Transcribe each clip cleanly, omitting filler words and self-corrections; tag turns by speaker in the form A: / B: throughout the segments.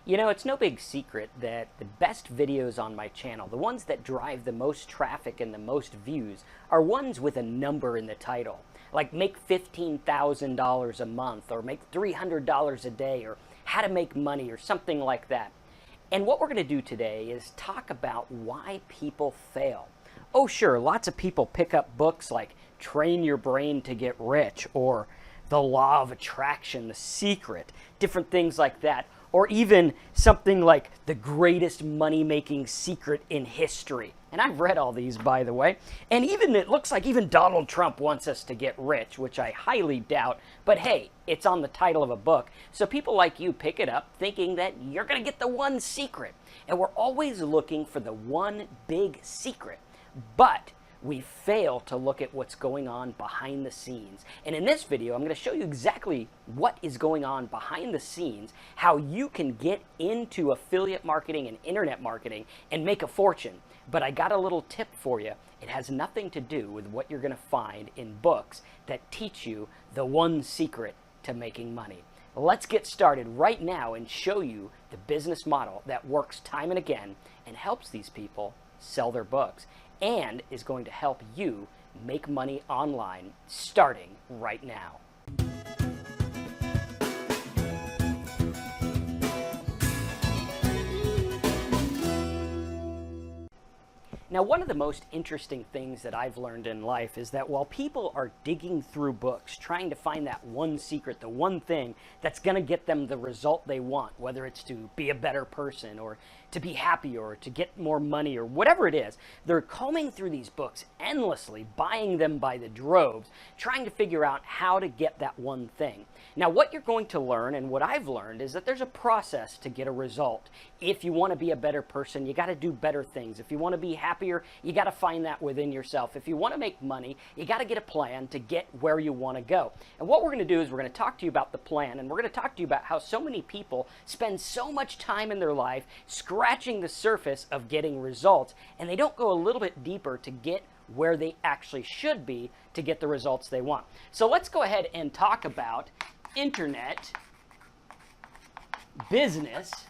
A: You know, it's no big secret that the best videos on my channel, the ones that drive the most traffic and the most views, are ones with a number in the title. Like make $15,000 a month, or make $300 a day, or how to make money, or something like that. And what we're going to do today is talk about why people fail. Oh sure, lots of people pick up books like Train Your Brain to Get Rich, or The Law of Attraction, The Secret, different things like that. Or even something like The Greatest Money-Making Secret in History. And I've read all these, by the way. And even it looks like even Donald Trump wants us to get rich, which I highly doubt. But hey, it's on the title of a book. So people like you pick it up thinking that you're going to get the one secret. And we're always looking for the one big secret. But we fail to look at what's going on behind the scenes. And in this video, I'm going to show you exactly what is going on behind the scenes, how you can get into affiliate marketing and internet marketing and make a fortune. But I got a little tip for you. It has nothing to do with what you're going to find in books that teach you the one secret to making money. Let's get started right now and show you the business model that works time and again and helps these people sell their books, and is going to help you make money online starting right now. Now, one of the most interesting things that I've learned in life is that while people are digging through books, trying to find that one secret, the one thing that's going to get them the result they want, whether it's to be a better person or to be happy or to get more money or whatever it is, they're combing through these books endlessly, buying them by the droves, trying to figure out how to get that one thing. Now, what you're going to learn, and what I've learned, is that there's a process to get a result. If you want to be a better person, you got to do better things. If you want to be happier, you got to find that within yourself. If you want to make money, you got to get a plan to get where you want to go. And what we're going to do is we're going to talk to you about the plan, and we're going to talk to you about how so many people spend so much time in their life scratching the surface of getting results, and they don't go a little bit deeper to get where they actually should be to get the results they want. So let's go ahead and talk about internet business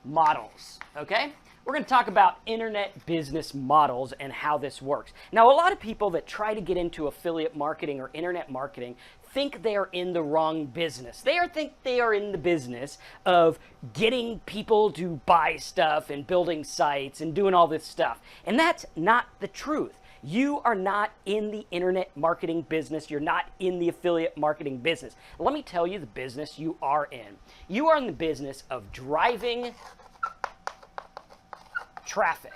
A: models, okay? We're going to talk about internet business models and how this works. Now, a lot of people that try to get into affiliate marketing or internet marketing think they are in the wrong business. Think they are in the business of getting people to buy stuff and building sites and doing all this stuff. And that's not the truth. You are not in the internet marketing business. You're not in the affiliate marketing business. Let me tell you the business you are in. You are in the business of driving traffic.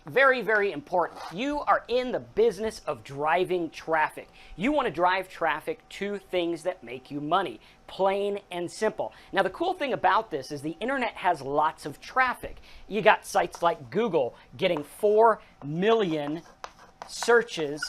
A: Very, very important. You are in the business of driving traffic. You want to drive traffic to things that make you money. Plain and simple. Now, the cool thing about this is the internet has lots of traffic. You got sites like Google getting 4 million searches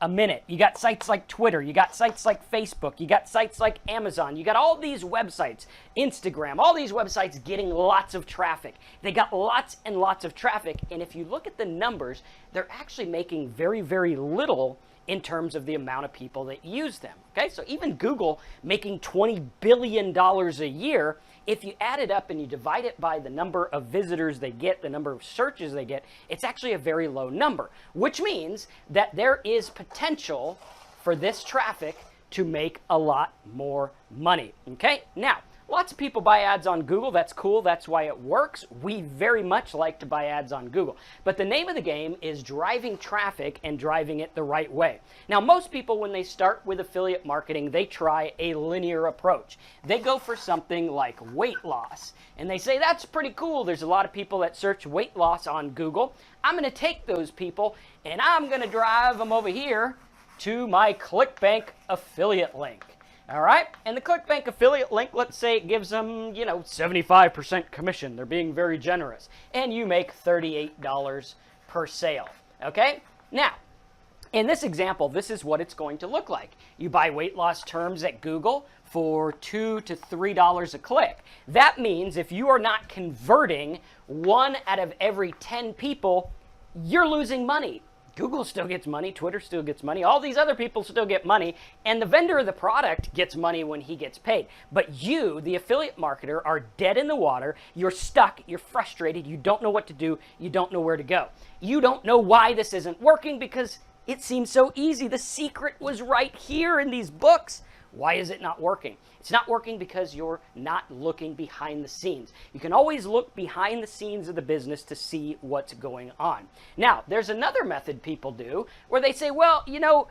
A: a minute. You got sites like Twitter, you got sites like Facebook, you got sites like Amazon, you got all these websites, Instagram, all these websites getting lots of traffic. They got lots and lots of traffic, and if you look at the numbers, they're actually making very, very little in terms of the amount of people that use them, okay? So even Google making $20 billion a year, if you add it up and you divide it by the number of visitors they get, the number of searches they get, it's actually a very low number, which means that there is potential for this traffic to make a lot more money, okay? Now, lots of people buy ads on Google. That's cool. That's why it works. We very much like to buy ads on Google. But the name of the game is driving traffic and driving it the right way. Now, most people, when they start with affiliate marketing, they try a linear approach. They go for something like weight loss. And they say, that's pretty cool. There's a lot of people that search weight loss on Google. I'm going to take those people and I'm going to drive them over here to my ClickBank affiliate link. All right, and the ClickBank affiliate link, let's say it gives them, 75% commission. They're being very generous. And you make $38 per sale, okay? Now, in this example, this is what it's going to look like. You buy weight loss terms at Google for $2 to $3 a click. That means if you are not converting 1 out of every 10 people, you're losing money. Google still gets money, Twitter still gets money, all these other people still get money, and the vendor of the product gets money when he gets paid. But you, the affiliate marketer, are dead in the water, you're stuck, you're frustrated, you don't know what to do, you don't know where to go. You don't know why this isn't working because it seems so easy. The secret was right here in these books. Why is it not working? It's not working because you're not looking behind the scenes. You can always look behind the scenes of the business to see what's going on. Now, there's another method people do where they say, well, you know,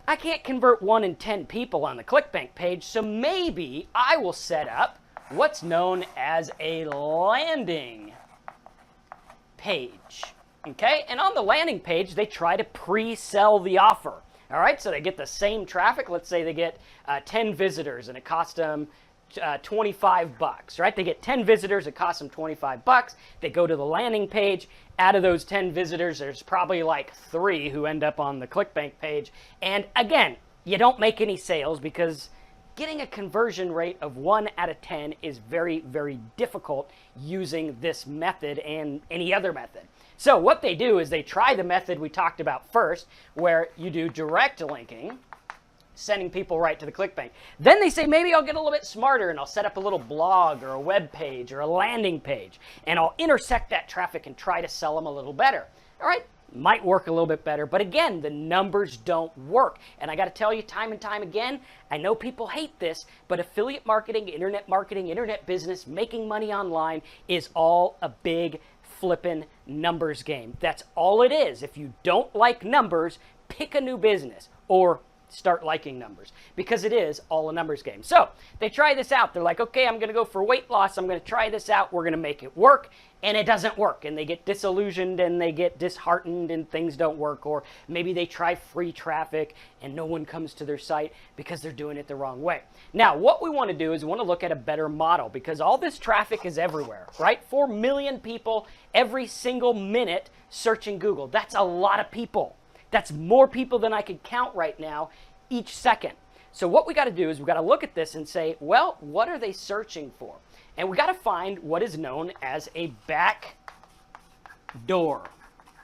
A: I can't convert 1 in 10 people on the ClickBank page, so maybe I will set up what's known as a landing page. Okay, and on the landing page, they try to pre-sell the offer. All right, so they get the same traffic. Let's say they get 10 visitors and it costs them $25, right? They get 10 visitors, it costs them $25. They go to the landing page. Out of those 10 visitors, there's probably like 3 who end up on the ClickBank page. And again, you don't make any sales because getting a conversion rate of 1 out of 10 is very, very difficult using this method and any other method. So what they do is they try the method we talked about first, where you do direct linking, sending people right to the ClickBank. Then they say, maybe I'll get a little bit smarter and I'll set up a little blog or a web page or a landing page, and I'll intersect that traffic and try to sell them a little better. All right, might work a little bit better, but again, the numbers don't work. And I got to tell you time and time again, I know people hate this, but affiliate marketing, internet business, making money online is all a big flippin' numbers game. That's all it is. If you don't like numbers, pick a new business or start liking numbers, because it is all a numbers game. So they try this out. They're like, okay, I'm going to go for weight loss. I'm going to try this out. We're going to make it work. And it doesn't work. And they get disillusioned and they get disheartened and things don't work. Or maybe they try free traffic and no one comes to their site because they're doing it the wrong way. Now, what we want to do is we want to look at a better model, because all this traffic is everywhere, right? 4 million people every single minute searching Google. That's a lot of people. That's more people than I could count right now each second. So what we got to do is we got to look at this and say, well, what are they searching for? And we got to find what is known as a back door.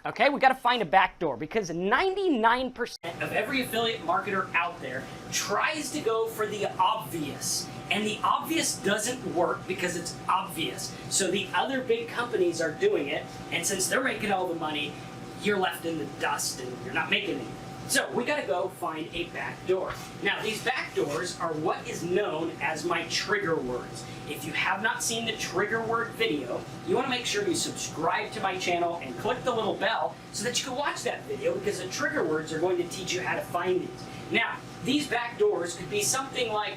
A: Okay, we got to find a back door, because 99% of every affiliate marketer out there tries to go for the obvious. And the obvious doesn't work because it's obvious. So the other big companies are doing it, and since they're making all the money, you're left in the dust and you're not making any. So we got to go find a back door. Now, these back doors are what is known as my trigger words. If you have not seen the trigger word video, you want to make sure you subscribe to my channel and click the little bell so that you can watch that video, because the trigger words are going to teach you how to find these. Now, these back doors could be something like,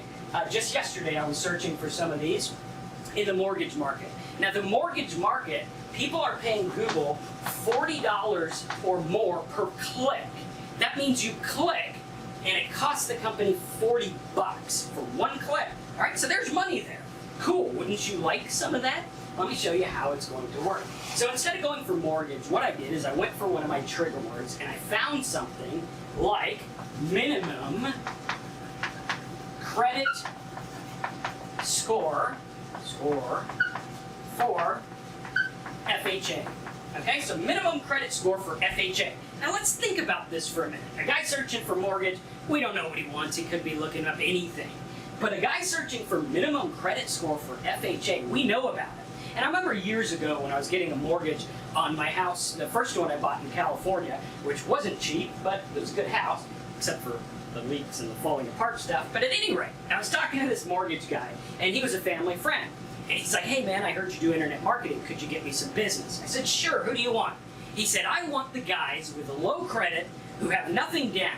A: just yesterday I was searching for some of these in the mortgage market. Now, the mortgage market, people are paying Google $40 or more per click. That means you click, and it costs the company $40 for one click. All right, so there's money there. Cool, wouldn't you like some of that? Let me show you how it's going to work. So instead of going for mortgage, what I did is I went for one of my trigger words, and I found something like minimum credit score for FHA. Okay, so minimum credit score for FHA. Now let's think about this for a minute. A guy searching for mortgage, we don't know what he wants. He could be looking up anything. But a guy searching for minimum credit score for FHA, we know about it. And I remember years ago when I was getting a mortgage on my house, the first one I bought in California, which wasn't cheap, but it was a good house, except for the leaks and the falling apart stuff. But at any rate, I was talking to this mortgage guy, and he was a family friend. And he's like, hey man, I heard you do internet marketing. Could you get me some business? I said, sure, who do you want? He said, I want the guys with a low credit who have nothing down.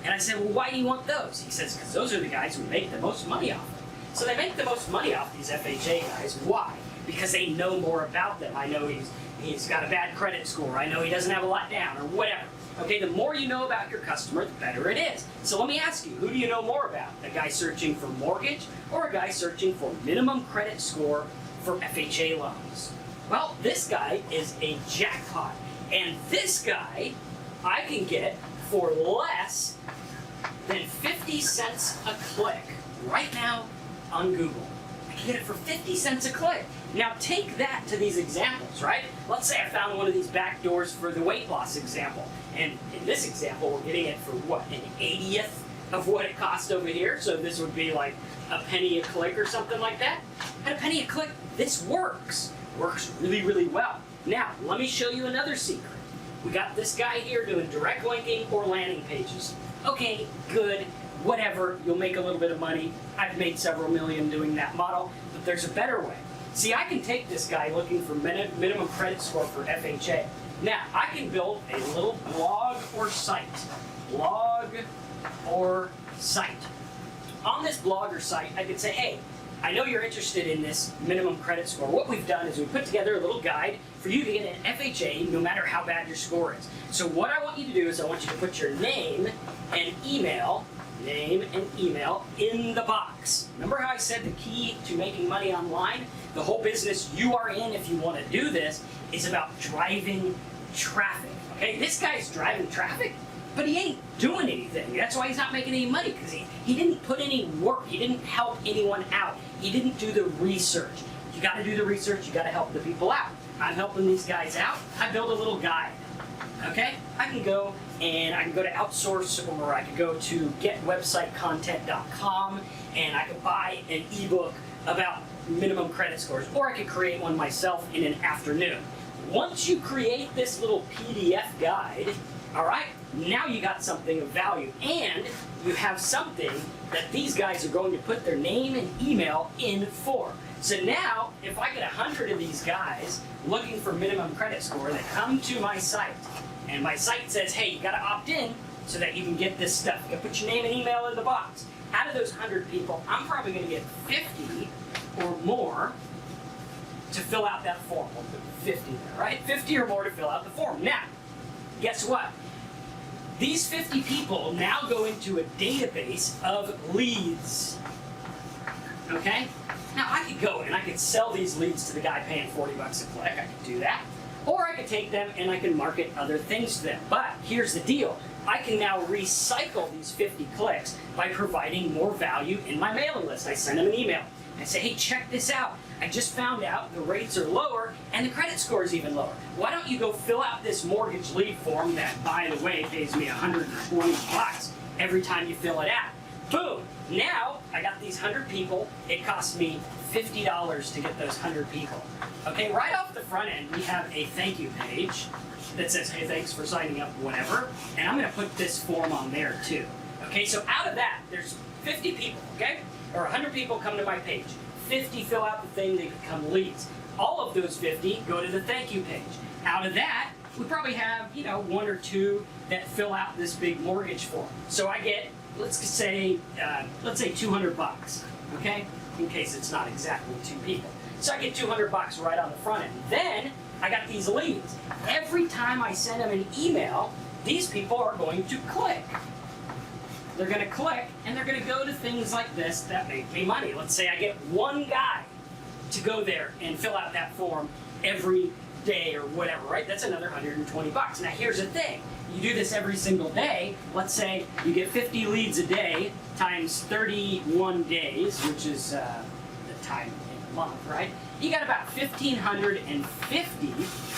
A: And I said, well, why do you want those? He says, because those are the guys who make the most money off them. So they make the most money off these FHA guys. Why? Because they know more about them. I know he's got a bad credit score. I know he doesn't have a lot down, or whatever. Okay, the more you know about your customer, the better it is. So let me ask you, who do you know more about? A guy searching for mortgage or a guy searching for minimum credit score for FHA loans? Well, this guy is a jackpot. And this guy I can get for less than 50 cents a click right now on Google. I can get it for 50 cents a click. Now take that to these examples, right? Let's say I found one of these back doors for the weight loss example. And in this example, we're getting it for what, an 80th of what it cost over here? So this would be like a penny a click or something like that. At a penny a click, this works. Works really, really well. Now, let me show you another secret. We got this guy here doing direct linking or landing pages. Okay, good, whatever, you'll make a little bit of money. I've made several million doing that model, but there's a better way. See, I can take this guy looking for minimum credit score for FHA. Now, I can build a little blog or site. Blog or site. On this blog or site, I could say, hey, I know you're interested in this minimum credit score. What we've done is we put together a little guide for you to get an FHA no matter how bad your score is. So what I want you to do is I want you to put your name and email in the box. Remember how I said the key to making money online? The whole business you are in, if you want to do this, is about driving traffic. Okay, this guy's driving traffic, but he ain't doing anything. That's why he's not making any money, because he didn't put any work. He didn't help anyone out. He didn't do the research. You got to do the research. You got to help the people out. I'm helping these guys out. I build a little guide. Okay, I can go to Outsource, or I could go to getwebsitecontent.com and I could buy an ebook about minimum credit scores, or I could create one myself in an afternoon. Once you create this little PDF guide, all right, now you got something of value, and you have something that these guys are going to put their name and email in for. So now, if I get 100 of these guys looking for minimum credit score that come to my site, and my site says, hey, you got to opt in so that you can get this stuff. You got to put your name and email in the box. Out of those 100 people, I'm probably going to get 50 or more to fill out that form. We'll put 50 there, right? 50 or more to fill out the form. Now, guess what? These 50 people now go into a database of leads. Okay? Now, I could go and I could sell these leads to the guy paying 40 bucks a click. I could do that. Or I could take them and I can market other things to them. But here's the deal. I can now recycle these 50 clicks by providing more value in my mailing list. I send them an email. I say, hey, check this out. I just found out the rates are lower and the credit score is even lower. Why don't you go fill out this mortgage lead form that, by the way, pays me 120 bucks every time you fill it out. Boom. Now, I got these 100 people. It cost me $50 to get those 100 people. Okay, right off the front end, we have a thank you page that says, hey, thanks for signing up, whatever. And I'm going to put this form on there, too. Okay, so out of that, there's 50 people, okay? Or 100 people come to my page. 50 fill out the thing, they become leads. All of those 50 go to the thank you page. Out of that, we probably have, one or two that fill out this big mortgage form. So I get, let's say 200 bucks, okay? In case it's not exactly 2 people. So I get 200 bucks right on the front end. Then I got these leads. Every time I send them an email, these people are going to click. They're going to click, and they're going to go to things like this that make me money. Let's say I get one guy to go there and fill out that form every day or whatever, right? That's another 120 bucks. Now here's the thing. You do this every single day. Let's say you get 50 leads a day times 31 days, which is the time in a month, right? You got about 1,550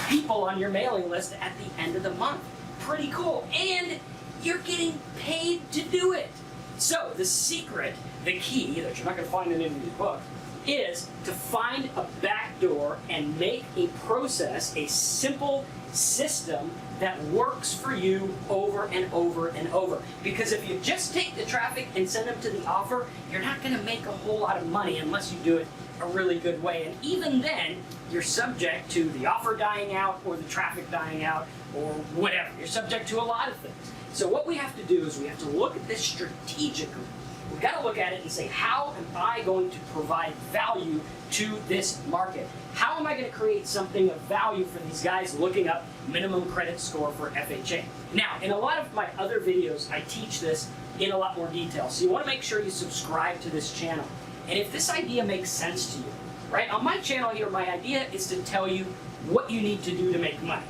A: people on your mailing list at the end of the month. Pretty cool. And you're getting paid to do it. So the secret, the key, that you're not going to find in any of these books, is to find a backdoor and make a process, a simple system that works for you over and over and over. Because if you just take the traffic and send them to the offer, you're not going to make a whole lot of money unless you do it a really good way. And even then, you're subject to the offer dying out or the traffic dying out or whatever. You're subject to a lot of things. So what we have to do is we have to look at this strategically. We've got to look at it and say, how am I going to provide value to this market? How am I going to create something of value for these guys looking up minimum credit score for FHA? Now, in a lot of my other videos, I teach this in a lot more detail. So you want to make sure you subscribe to this channel. And if this idea makes sense to you, right? On my channel here, my idea is to tell you what you need to do to make money.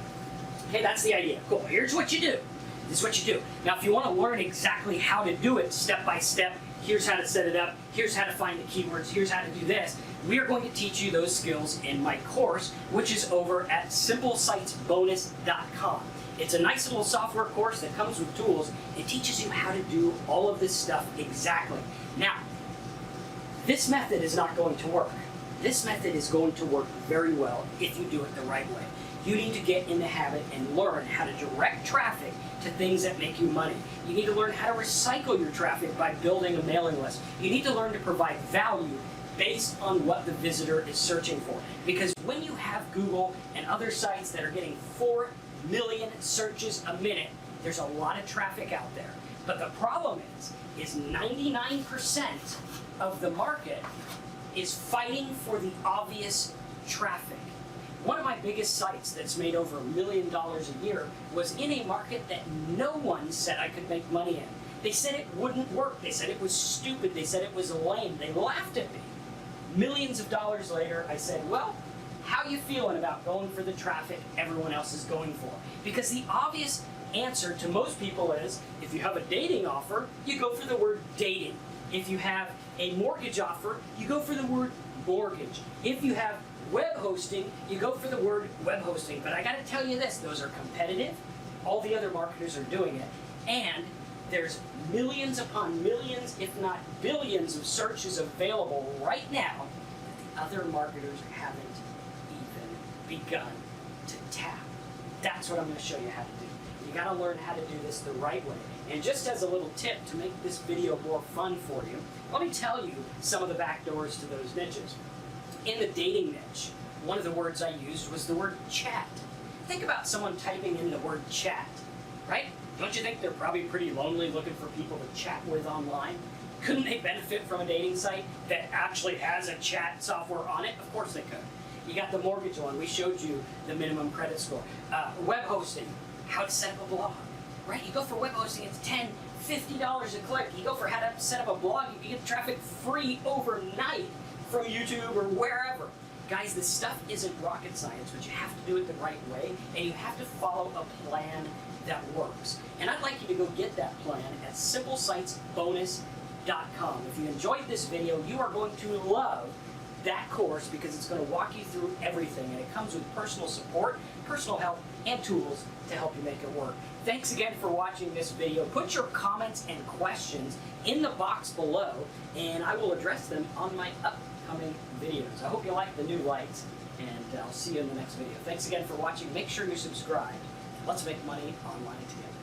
A: Okay, that's the idea. Cool. Here's what you do. This is what you do. Now, if you want to learn exactly how to do it step by step, here's how to set it up, here's how to find the keywords, here's how to do this. We are going to teach you those skills in my course, which is over at simplesitesbonus.com. It's a nice little software course that comes with tools. It teaches you how to do all of this stuff exactly. Now, this method is not going to work. This method is going to work very well if you do it the right way. You need to get in the habit and learn how to direct traffic to things that make you money. You need to learn how to recycle your traffic by building a mailing list. You need to learn to provide value based on what the visitor is searching for. Because when you have Google and other sites that are getting 4 million searches a minute, there's a lot of traffic out there. But the problem is 99% of the market is fighting for the obvious traffic. One of my biggest sites that's made over $1 million a year was in a market that no one said I could make money in. They said it wouldn't work. They said it was stupid. They said it was lame. They laughed at me. Millions of dollars later, I said, well, how you feeling about going for the traffic everyone else is going for? Because the obvious answer to most people is, if you have a dating offer, you go for the word dating. If you have a mortgage offer, you go for the word mortgage. If you have web hosting, you go for the word web hosting. But I got to tell you this, those are competitive. All the other marketers are doing it. And there's millions upon millions, if not billions of searches available right now that the other marketers haven't even begun to tap. That's what I'm going to show you how to do. You got to learn how to do this the right way. And just as a little tip to make this video more fun for you, let me tell you some of the back doors to those niches. In the dating niche, one of the words I used was the word chat. Think about someone typing in the word chat, right? Don't you think they're probably pretty lonely looking for people to chat with online? Couldn't they benefit from a dating site that actually has a chat software on it? Of course they could. You got the mortgage one. We showed you the minimum credit score. Web hosting, how to set up a blog, right? You go for web hosting, it's $10, $50 a click. You go for how to set up a blog, you can get traffic free overnight from YouTube or wherever. Guys, this stuff isn't rocket science, but you have to do it the right way, and you have to follow a plan that works. And I'd like you to go get that plan at simplesitesbonus.com. If you enjoyed this video, you are going to love that course because it's going to walk you through everything, and it comes with personal support, personal help, and tools to help you make it work. Thanks again for watching this video. Put your comments and questions in the box below, and I will address them on my upcoming videos. I hope you like the new lights, and I'll see you in the next video. Thanks again for watching. Make sure you're subscribed. Let's make money online together.